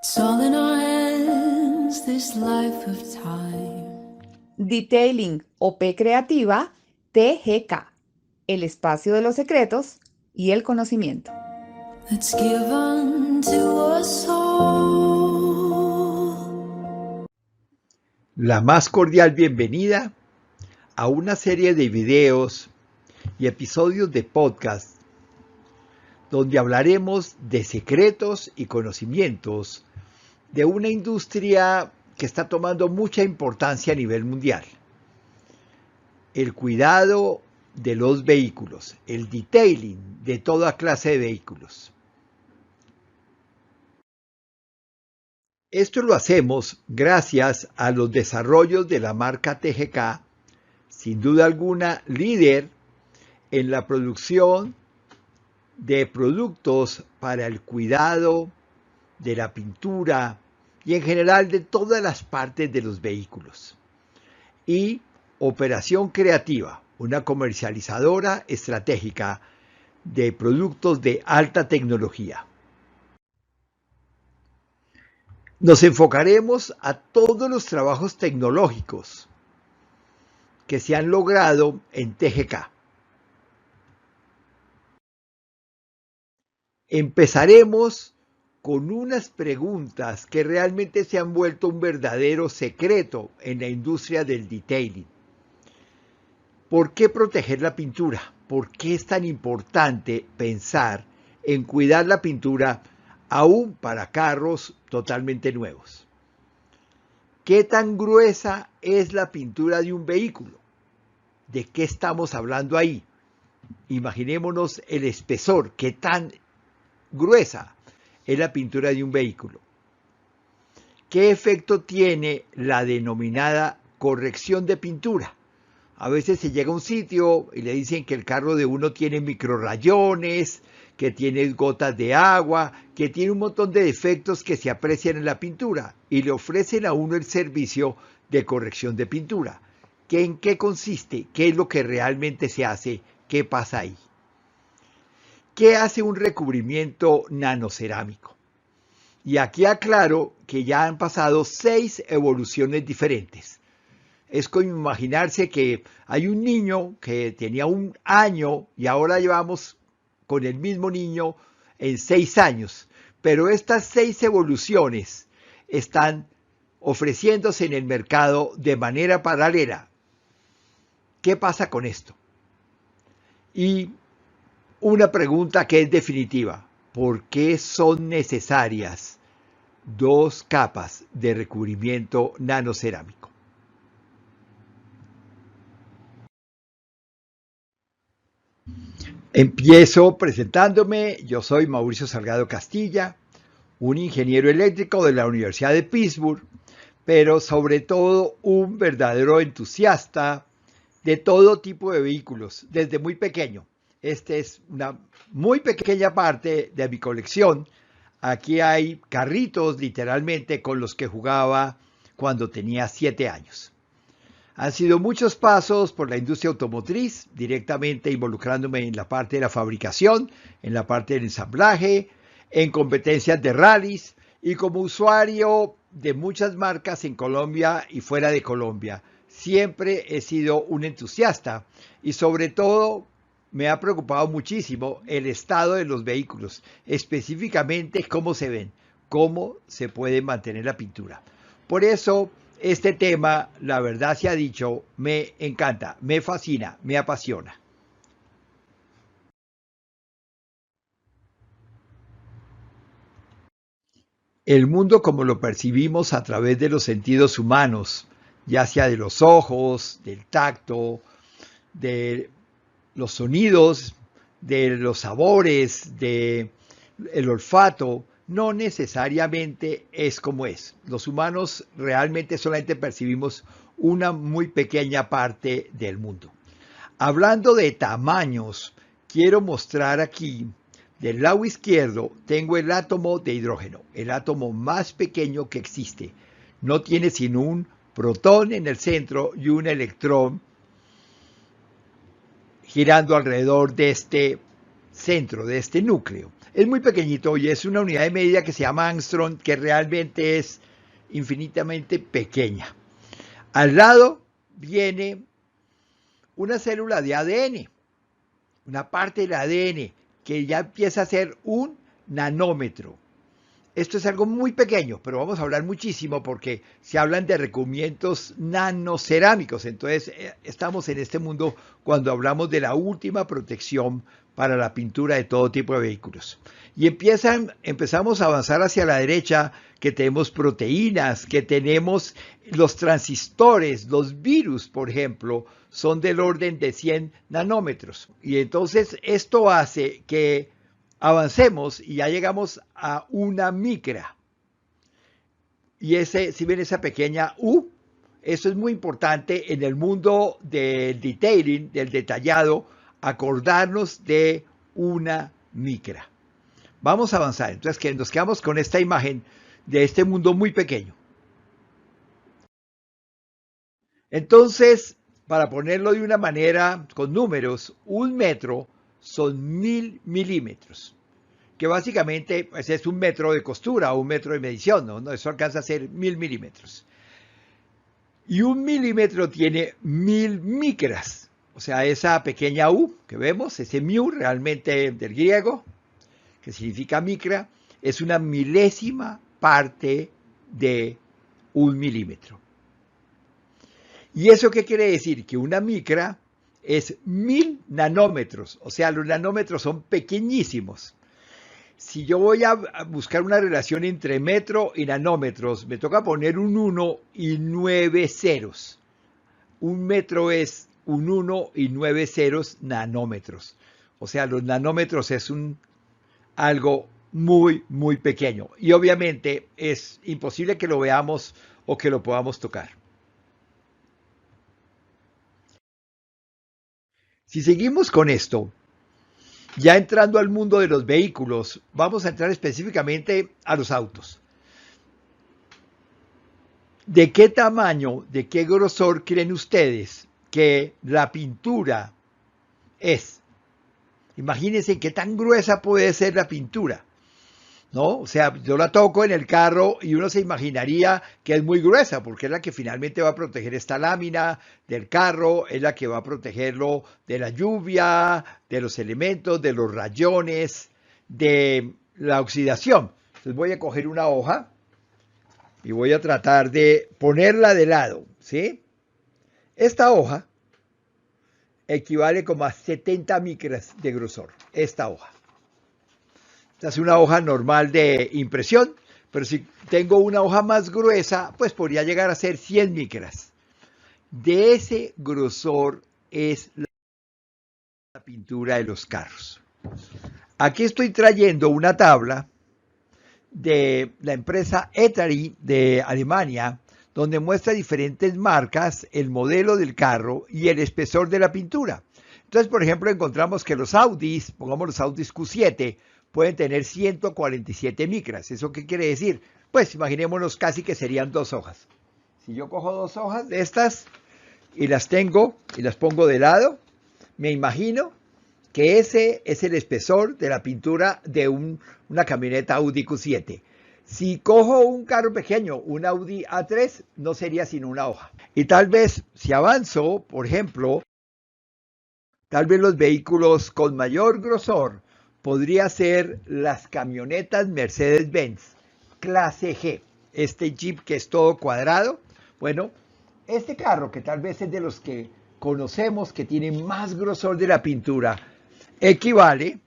It's all in our hands, this life of time. Detailing OP Creativa TGK, el espacio de los secretos y el conocimiento. Let's give unto us all. La más cordial bienvenida a una serie de videos y episodios de podcast donde hablaremos de secretos y conocimientos de una industria que está tomando mucha importancia a nivel mundial. El cuidado de los vehículos, el detailing de toda clase de vehículos. Esto lo hacemos gracias a los desarrollos de la marca TGK, sin duda alguna líder en la producción de productos para el cuidado de la pintura y en general de todas las partes de los vehículos. Y Operación Creativa, una comercializadora estratégica de productos de alta tecnología. Nos enfocaremos a todos los trabajos tecnológicos que se han logrado en TGK. Empezaremos con unas preguntas que realmente se han vuelto un verdadero secreto en la industria del detailing. ¿Por qué proteger la pintura? ¿Por qué es tan importante pensar en cuidar la pintura aún para carros totalmente nuevos? ¿Qué tan gruesa es la pintura de un vehículo? ¿De qué estamos hablando ahí? Imaginémonos el espesor, qué tan gruesa es la pintura de un vehículo. ¿Qué efecto tiene la denominada corrección de pintura? A veces se llega a un sitio y le dicen que el carro de uno tiene microrrayones, que tiene gotas de agua, que tiene un montón de defectos que se aprecian en la pintura y le ofrecen a uno el servicio de corrección de pintura. ¿En qué consiste? ¿Qué es lo que realmente se hace? ¿Qué pasa ahí? ¿Qué hace un recubrimiento nanocerámico? Y aquí aclaro que ya han pasado 6 evoluciones diferentes. Es como imaginarse que hay un niño que tenía 1 año y ahora llevamos con el mismo niño en 6 años. Pero estas 6 evoluciones están ofreciéndose en el mercado de manera paralela. ¿Qué pasa con esto? Y una pregunta que es definitiva. ¿Por qué son necesarias 2 capas de recubrimiento nanocerámico? Empiezo presentándome. Yo soy Mauricio Salgado Castilla, un ingeniero eléctrico de la Universidad de Pittsburgh, pero sobre todo un verdadero entusiasta de todo tipo de vehículos, desde muy pequeño. Esta es una muy pequeña parte de mi colección. Aquí hay carritos, literalmente, con los que jugaba cuando tenía 7 años. Han sido muchos pasos por la industria automotriz, directamente involucrándome en la parte de la fabricación, en la parte del ensamblaje, en competencias de rallies y como usuario de muchas marcas en Colombia y fuera de Colombia. Siempre he sido un entusiasta y sobre todo me ha preocupado muchísimo el estado de los vehículos, específicamente cómo se ven, cómo se puede mantener la pintura. Por eso este tema, la verdad se ha dicho, me encanta, me fascina, me apasiona. El mundo como lo percibimos a través de los sentidos humanos, ya sea de los ojos, del tacto, de los sonidos, de los sabores, de el olfato, no necesariamente es como es. Los humanos realmente solamente percibimos una muy pequeña parte del mundo. Hablando de tamaños, quiero mostrar aquí, del lado izquierdo, tengo el átomo de hidrógeno, el átomo más pequeño que existe. No tiene sino un protón en el centro y un electrón girando alrededor de este centro, de este núcleo. Es muy pequeñito y es una unidad de medida que se llama angstrom, que realmente es infinitamente pequeña. Al lado viene una célula de ADN, una parte del ADN que ya empieza a ser un nanómetro. Esto es algo muy pequeño, pero vamos a hablar muchísimo porque se hablan de recubrimientos nanocerámicos. Entonces, estamos en este mundo cuando hablamos de la última protección para la pintura de todo tipo de vehículos. Y empezamos a avanzar hacia la derecha, que tenemos proteínas, que tenemos los transistores, los virus, por ejemplo, son del orden de 100 nanómetros. Y entonces esto hace que avancemos y ya llegamos a una micra. Y si ven esa pequeña U, eso es muy importante en el mundo del detailing, del detallado, acordarnos de una micra. Vamos a avanzar. Entonces, que nos quedamos con esta imagen de este mundo muy pequeño. Entonces, para ponerlo de una manera con números, 1 metro son 1000 milímetros, que básicamente pues, es 1 metro de costura o 1 metro de medición, ¿no? Eso alcanza a ser 1000 milímetros. Y 1 milímetro tiene 1000 micras, o sea, esa pequeña U que vemos, ese mu realmente del griego, que significa micra, es una milésima parte de 1 milímetro. ¿Y eso qué quiere decir? Que una micra es 1000 nanómetros, o sea, los nanómetros son pequeñísimos. Si yo voy a buscar una relación entre metro y nanómetros, me toca poner un 1 y 9 ceros. 1 metro es un 1 y 9 ceros nanómetros. O sea, los nanómetros es algo muy, muy pequeño. Y obviamente es imposible que lo veamos o que lo podamos tocar. Si seguimos con esto, ya entrando al mundo de los vehículos, vamos a entrar específicamente a los autos. ¿De qué tamaño, de qué grosor creen ustedes que la pintura es? Imagínense qué tan gruesa puede ser la pintura, ¿no? O sea, yo la toco en el carro y uno se imaginaría que es muy gruesa, porque es la que finalmente va a proteger esta lámina del carro, es la que va a protegerlo de la lluvia, de los elementos, de los rayones, de la oxidación. Entonces voy a coger una hoja y voy a tratar de ponerla de lado, ¿sí? Esta hoja equivale como a 70 micras de grosor, esta hoja. Esta es una hoja normal de impresión, pero si tengo una hoja más gruesa, pues podría llegar a ser 100 micras. De ese grosor es la pintura de los carros. Aquí estoy trayendo una tabla de la empresa Etari de Alemania, donde muestra diferentes marcas, el modelo del carro y el espesor de la pintura. Entonces, por ejemplo, encontramos que los Audis, pongamos los Audis Q7, pueden tener 147 micras. ¿Eso qué quiere decir? Pues imaginémonos casi que serían 2 hojas. Si yo cojo 2 hojas de estas y las tengo y las pongo de lado, me imagino que ese es el espesor de la pintura de una camioneta Audi Q7. Si cojo un carro pequeño, un Audi A3, no sería sino una hoja. Y tal vez, si avanzo, por ejemplo, tal vez los vehículos con mayor grosor podría ser las camionetas Mercedes-Benz clase G. Este Jeep que es todo cuadrado. Bueno, este carro que tal vez es de los que conocemos que tiene más grosor de la pintura, equivale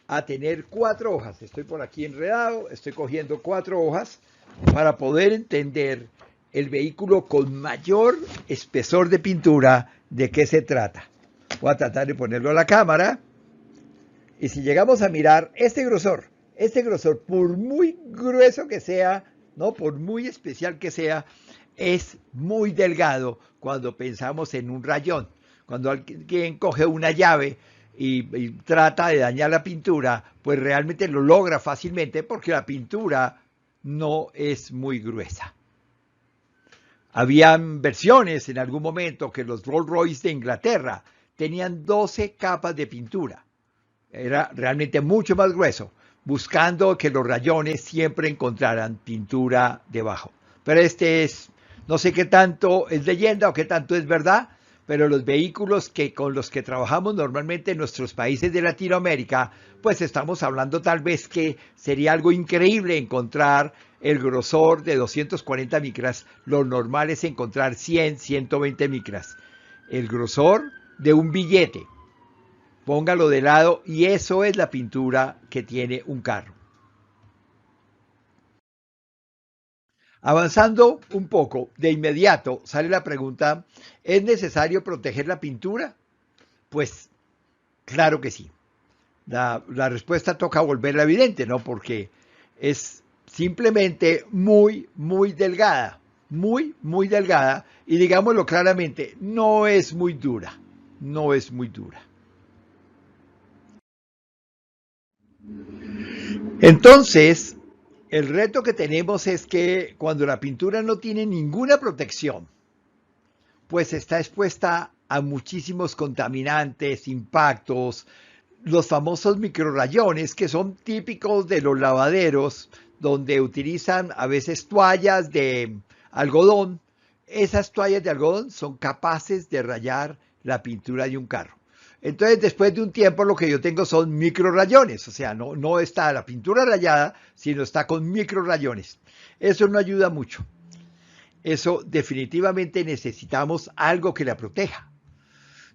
a tener 4 hojas. Estoy por aquí enredado, estoy cogiendo 4 hojas para poder entender el vehículo con mayor espesor de pintura, de qué se trata. Voy a tratar de ponerlo a la cámara. Y si llegamos a mirar este grosor, por muy grueso que sea, ¿no? Por muy especial que sea, es muy delgado cuando pensamos en un rayón. Cuando alguien coge una llave y trata de dañar la pintura, pues realmente lo logra fácilmente porque la pintura no es muy gruesa. Habían versiones en algún momento que los Rolls Royce de Inglaterra tenían 12 capas de pintura. era realmente mucho más grueso, buscando que los rayones siempre encontraran pintura debajo. Pero este es, no sé qué tanto es leyenda o qué tanto es verdad, pero los vehículos con los que trabajamos normalmente en nuestros países de Latinoamérica, pues estamos hablando tal vez que sería algo increíble encontrar el grosor de 240 micras, lo normal es encontrar 100, 120 micras. El grosor de un billete, póngalo de lado y eso es la pintura que tiene un carro. Avanzando un poco, de inmediato sale la pregunta, ¿es necesario proteger la pintura? Pues claro que sí. La respuesta toca volverla evidente, ¿no? Porque es simplemente muy, muy delgada, muy delgada y digámoslo claramente, no es muy dura, no es muy dura. Entonces, el reto que tenemos es que cuando la pintura no tiene ninguna protección, pues está expuesta a muchísimos contaminantes, impactos, los famosos microrrayones que son típicos de los lavaderos, donde utilizan a veces toallas de algodón. Esas toallas de algodón son capaces de rayar la pintura de un carro. Entonces, después de un tiempo, lo que yo tengo son microrrayones, o sea, no está la pintura rayada, sino está con microrrayones. Eso no ayuda mucho. Eso definitivamente necesitamos algo que la proteja.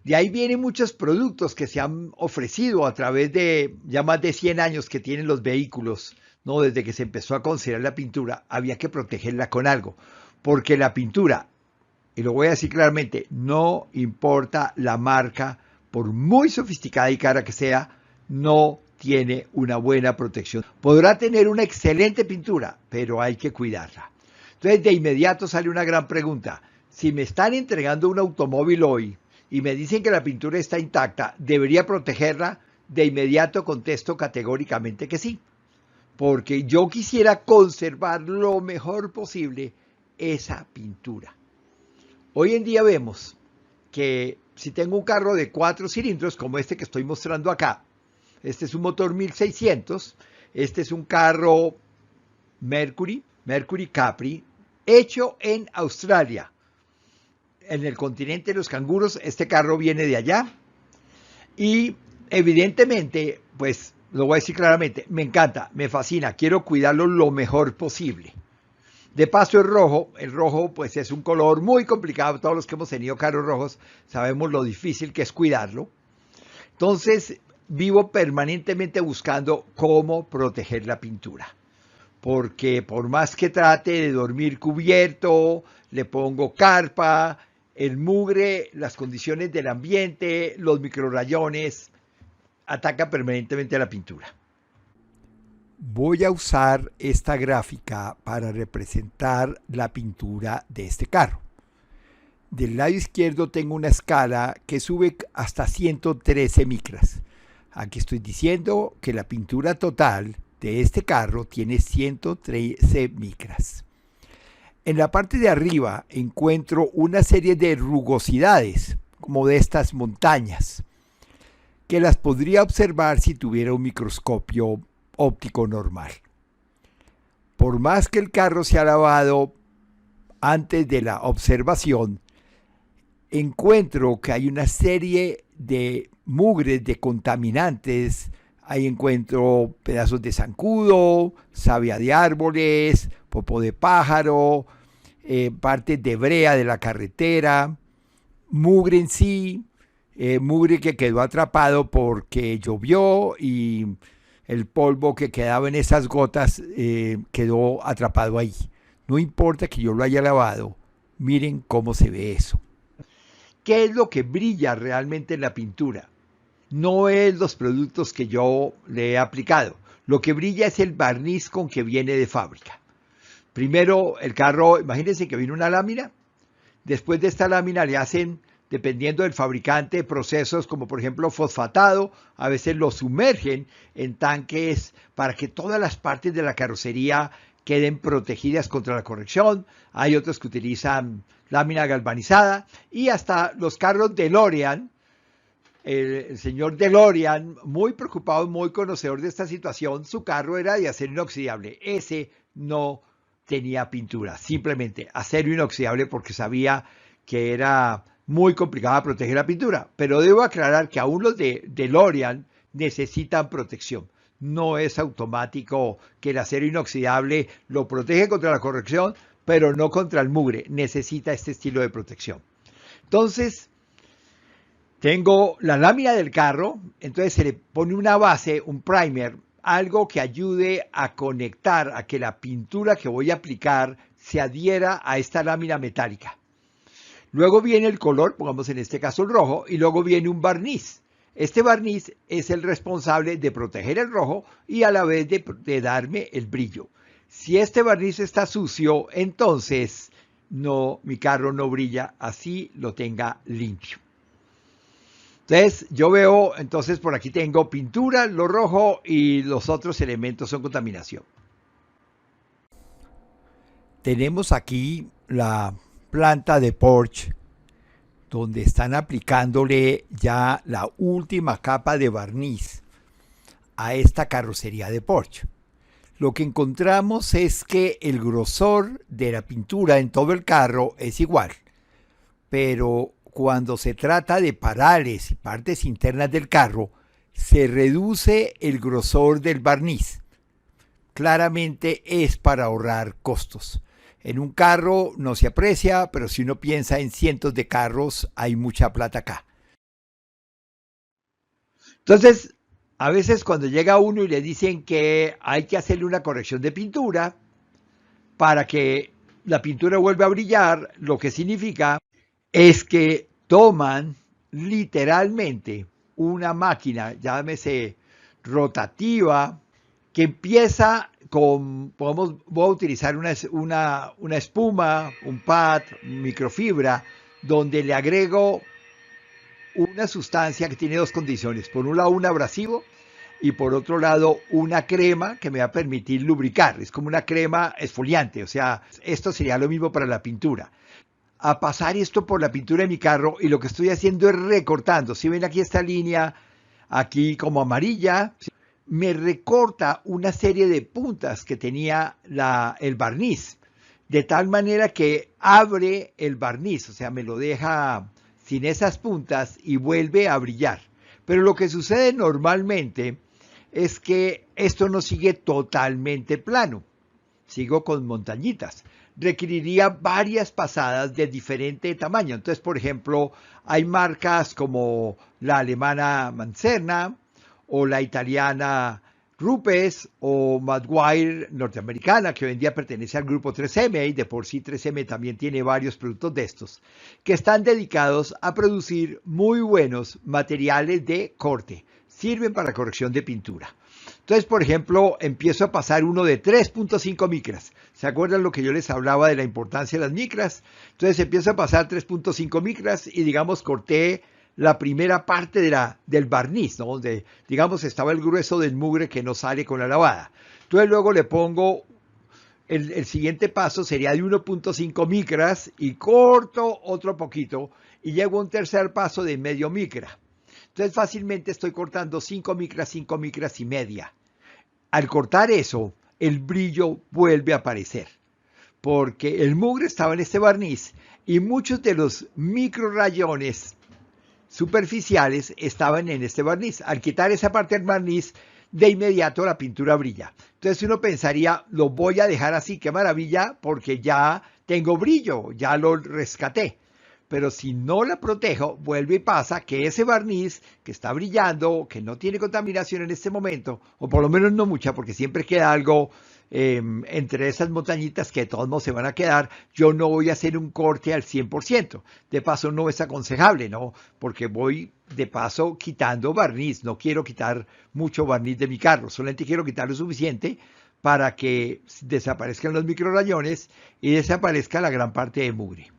De ahí vienen muchos productos que se han ofrecido a través de ya más de 100 años que tienen los vehículos, ¿no? Desde que se empezó a considerar la pintura, había que protegerla con algo, porque la pintura, y lo voy a decir claramente, no importa la marca, por muy sofisticada y cara que sea, no tiene una buena protección. Podrá tener una excelente pintura, pero hay que cuidarla. Entonces, de inmediato sale una gran pregunta. Si me están entregando un automóvil hoy y me dicen que la pintura está intacta, ¿debería protegerla? De inmediato contesto categóricamente que sí, porque yo quisiera conservar lo mejor posible esa pintura. Hoy en día vemos que si tengo un carro de 4 cilindros, como este que estoy mostrando acá, este es un motor 1600, este es un carro Mercury Capri, hecho en Australia. En el continente de los canguros, este carro viene de allá. Y evidentemente, pues lo voy a decir claramente, me encanta, me fascina, quiero cuidarlo lo mejor posible. De paso el rojo pues es un color muy complicado, todos los que hemos tenido carros rojos sabemos lo difícil que es cuidarlo. Entonces vivo permanentemente buscando cómo proteger la pintura. Porque por más que trate de dormir cubierto, le pongo carpa, el mugre, las condiciones del ambiente, los microrrayones, atacan permanentemente a la pintura. Voy a usar esta gráfica para representar la pintura de este carro. Del lado izquierdo tengo una escala que sube hasta 113 micras. Aquí estoy diciendo que la pintura total de este carro tiene 113 micras. En la parte de arriba encuentro una serie de rugosidades, como de estas montañas, que las podría observar si tuviera un microscopio óptico normal. Por más que el carro se ha lavado antes de la observación, encuentro que hay una serie de mugres, de contaminantes. Ahí encuentro pedazos de zancudo, savia de árboles, popó de pájaro, partes de brea de la carretera, mugre en sí, mugre que quedó atrapado porque llovió y el polvo que quedaba en esas gotas quedó atrapado ahí. No importa que yo lo haya lavado, miren cómo se ve eso. ¿Qué es lo que brilla realmente en la pintura? No es los productos que yo le he aplicado. Lo que brilla es el barniz con que viene de fábrica. Primero el carro, imagínense que viene una lámina. Después de esta lámina le hacen, dependiendo del fabricante, procesos como por ejemplo fosfatado. A veces lo sumergen en tanques para que todas las partes de la carrocería queden protegidas contra la corrección. Hay otros que utilizan lámina galvanizada y hasta los carros DeLorean el señor DeLorean, muy preocupado, muy conocedor de esta situación, su carro era de acero inoxidable. Ese no tenía pintura, simplemente acero inoxidable porque sabía que era muy complicado proteger la pintura. Pero debo aclarar que aún los de DeLorean necesitan protección. No es automático que el acero inoxidable lo protege contra la corrosión, pero no contra el mugre. Necesita este estilo de protección. Entonces, tengo la lámina del carro, entonces se le pone una base, un primer, algo que ayude a conectar, a que la pintura que voy a aplicar se adhiera a esta lámina metálica. Luego viene el color, pongamos en este caso el rojo, y luego viene un barniz. Este barniz es el responsable de proteger el rojo y a la vez de darme el brillo. Si este barniz está sucio, entonces no, mi carro no brilla, así lo tenga limpio. Entonces yo veo, entonces por aquí tengo pintura, lo rojo y los otros elementos son contaminación. Tenemos aquí la planta de Porsche, donde están aplicándole ya la última capa de barniz a esta carrocería de Porsche. Lo que encontramos es que el grosor de la pintura en todo el carro es igual, pero cuando se trata de parales y partes internas del carro, se reduce el grosor del barniz. Claramente es para ahorrar costos. En un carro no se aprecia, pero si uno piensa en cientos de carros, hay mucha plata acá. Entonces, a veces cuando llega uno y le dicen que hay que hacerle una corrección de pintura para que la pintura vuelva a brillar, lo que significa es que toman literalmente una máquina, llámese rotativa, que empieza con, voy a utilizar una espuma, un pad, microfibra, donde le agrego una sustancia que tiene dos condiciones. Por un lado, un abrasivo y por otro lado, una crema que me va a permitir lubricar. Es como una crema esfoliante, o sea, esto sería lo mismo para la pintura. A pasar esto por la pintura de mi carro y lo que estoy haciendo es recortando. Si ven aquí esta línea, aquí como amarilla, me recorta una serie de puntas que tenía el barniz, de tal manera que abre el barniz, o sea, me lo deja sin esas puntas y vuelve a brillar. Pero lo que sucede normalmente es que esto no sigue totalmente plano, sigo con montañitas. Requeriría varias pasadas de diferente tamaño. Entonces, por ejemplo, hay marcas como la alemana Manzerna o la italiana Rupes o Maguire norteamericana, que hoy en día pertenece al grupo 3M, y de por sí 3M también tiene varios productos de estos, que están dedicados a producir muy buenos materiales de corte. Sirven para corrección de pintura. Entonces, por ejemplo, empiezo a pasar uno de 3.5 micras. ¿Se acuerdan lo que yo les hablaba de la importancia de las micras? Entonces empiezo a pasar 3.5 micras y, digamos, corté la primera parte del barniz, ¿no? Donde, digamos, estaba el grueso del mugre que no sale con la lavada. Entonces luego le pongo, el siguiente paso sería de 1.5 micras y corto otro poquito y llego a un tercer paso de medio micra. Entonces fácilmente estoy cortando 5 micras y media. Al cortar eso, el brillo vuelve a aparecer, porque el mugre estaba en este barniz y muchos de los micro rayones superficiales estaban en este barniz. Al quitar esa parte del barniz, de inmediato la pintura brilla. Entonces uno pensaría, lo voy a dejar así, qué maravilla, porque ya tengo brillo, ya lo rescaté. Pero si no la protejo, vuelve y pasa que ese barniz que está brillando, que no tiene contaminación en este momento, o por lo menos no mucha, porque siempre queda algo entre esas montañitas que de todos modos se van a quedar, yo no voy a hacer un corte al 100%. De paso no es aconsejable, ¿no? Porque voy de paso quitando barniz, no quiero quitar mucho barniz de mi carro, solamente quiero quitar lo suficiente para que desaparezcan los microrayones y desaparezca la gran parte de mugre.